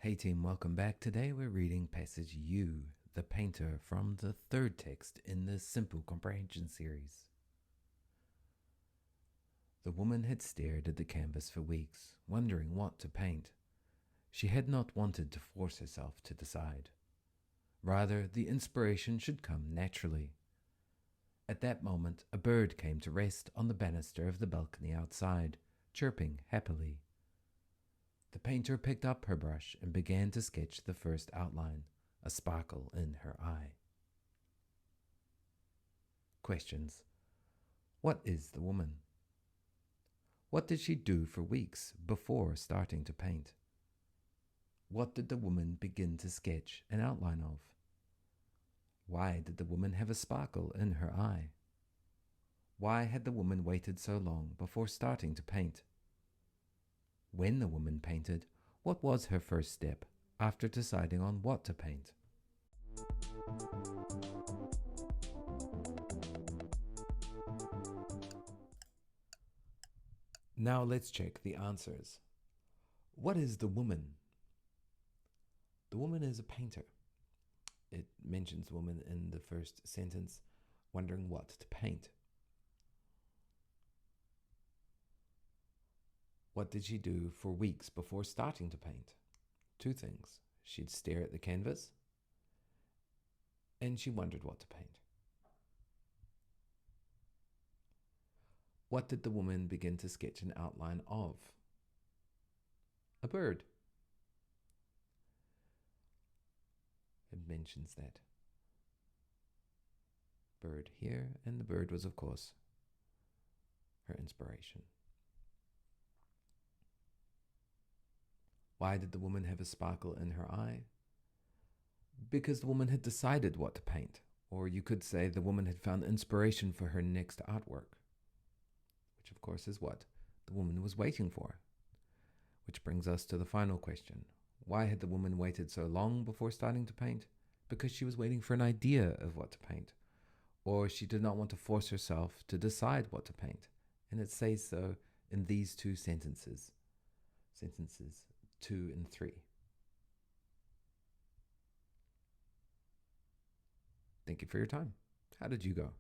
Hey team, welcome back. Today we're reading passage U, the painter, from the third text in the Simple Comprehension series. The woman had stared at the canvas for weeks, wondering what to paint. She had not wanted to force herself to decide. Rather, the inspiration should come naturally. At that moment, a bird came to rest on the banister of the balcony outside, chirping happily. The painter picked up her brush and began to sketch the first outline, a sparkle in her eye. Questions. What is the woman? What did she do for weeks before starting to paint? What did the woman begin to sketch an outline of? Why did the woman have a sparkle in her eye? Why had the woman waited so long before starting to paint? When the woman painted, what was her first step after deciding on what to paint? Now let's check the answers. What is the woman? The woman is a painter. It mentions woman in the first sentence, wondering what to paint. What did she do for weeks before starting to paint? Two things. She'd stare at the canvas, and she wondered what to paint. What did the woman begin to sketch an outline of? A bird. It mentions that bird here, and the bird was, of course, her inspiration. Why did the woman have a sparkle in her eye? Because the woman had decided what to paint, or you could say the woman had found inspiration for her next artwork, which of course is what the woman was waiting for. Which brings us to the final question. Why had the woman waited so long before starting to paint? Because she was waiting for an idea of what to paint, or she did not want to force herself to decide what to paint. And it says so in these two sentences 2 and 3. Thank you for your time. How did you go?